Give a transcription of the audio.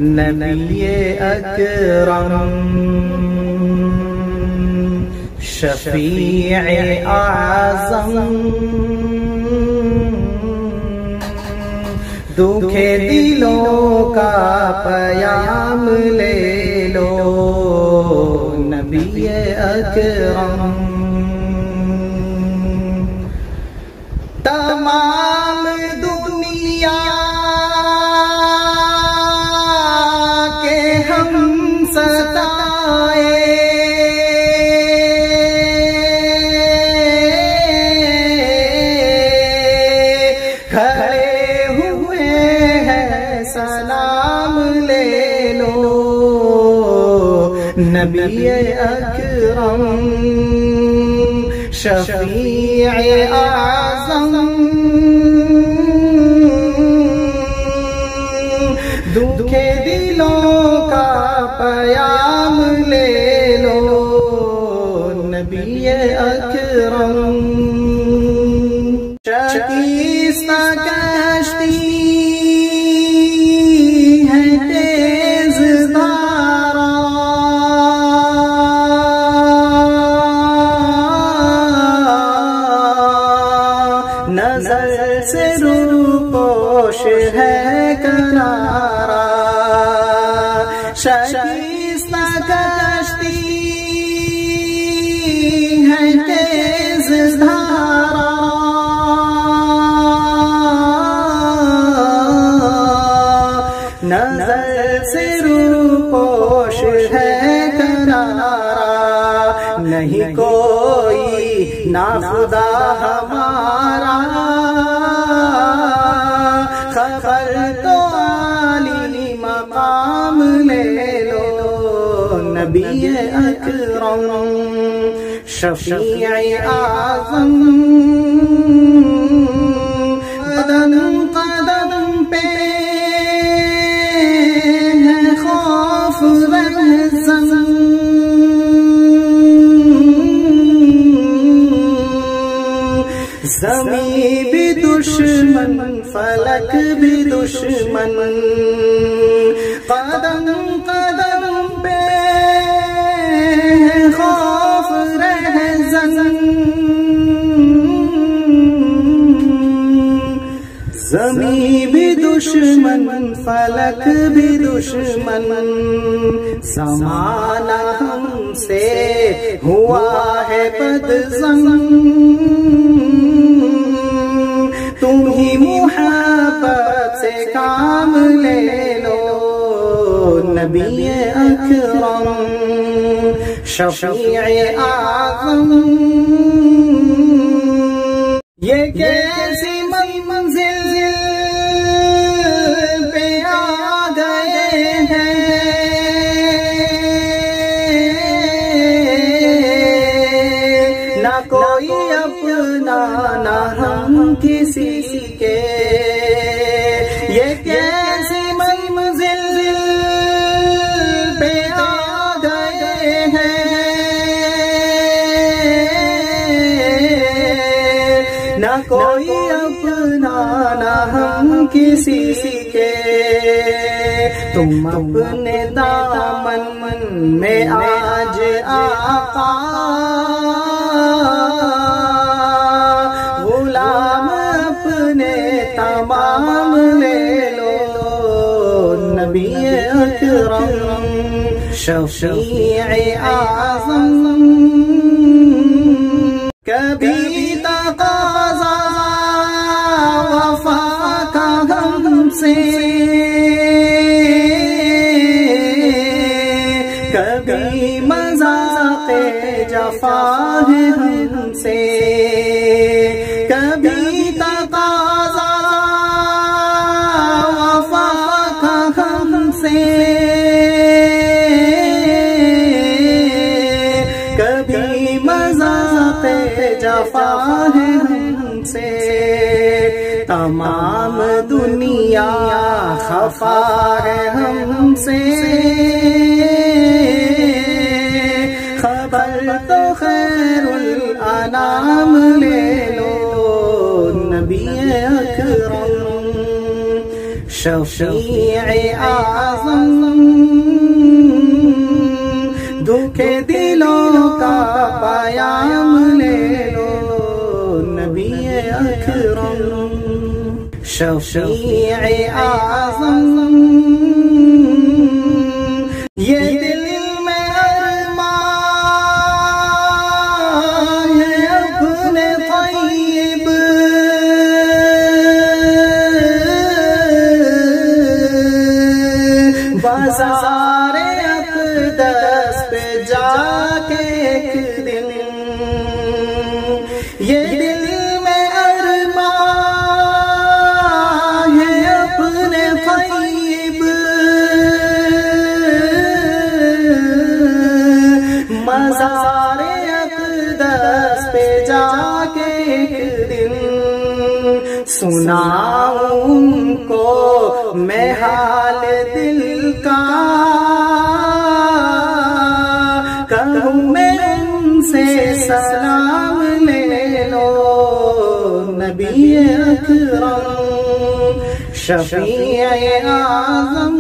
नबी अकरम शफीअ आज़म दुखे दिलों का पयाम ले लो। नबी अकरम तमाम दुनिया के हम सताए, खड़े हुए हैं सलाम ले लो। नबी अकरम शफीअ आज़म दुखे दिलों का पयाम ले लो। नबी अकरम शकीस्ता कश्ती है तेज धारा, नजर से रूपोश है करारा। शकीस्ता कश्ती है तेज धारा, नजर से रूपोश है करारा। नहीं कोई नाखुदा हमारा, खबर तो आली मकाम ले लो। नबी अकरम शफीअ आज़म कदम कदम पे है खौफ रहज़न, ज़मीं भी दुश्मन फलक भी दुश्मन, कदम कदम पे है खौफ रहज़न, ज़मीं भी दुश्मन फलक भी दुश्मन। ज़माना हमसे हुआ है बदज़न, तुम ही मुहब्बत से काम ले लो। नबी अकरम शफीअ आज़म ये कैसी मंजिल पे आ गए हैं, ना कोई अपना ना हम किसी के। ये कैसी मंजिल पे आ गए हैं, ना कोई अपना ना हम किसी के। तुम अपने दामन में आज आका गुलाम अपने तमाम ले लो। नबी अकरम शफीअ आज़म कभी तक़ाज़ा वफ़ा का हमसे, कभी मज़ाक़े जफ़ा है हमसे, कभी तक़ाज़ा वफ़ा का हमसे, कभी मज़ाक़े जफ़ा है हमसे। तमाम दुनिया खफा है हमसे, खबर तो खैरुल अनाम ले लो नबी अकरम शफीए आज़म दुखे दिलों का पयाम ले लो नबी अकरम शफीए आज़म ये दिल में अरमान है अपने तय्यब बाज़ारे अक़दस पे जाके एक दिन ये दिल में अरमान है अपने तय्यब मज़ारे अक़दस पे जाके एक दिन सुनाऊं उनको मैं हाल दिल का कहूँ मैं उनसे सलाम ले लो नबी अकरम शफीए आज़म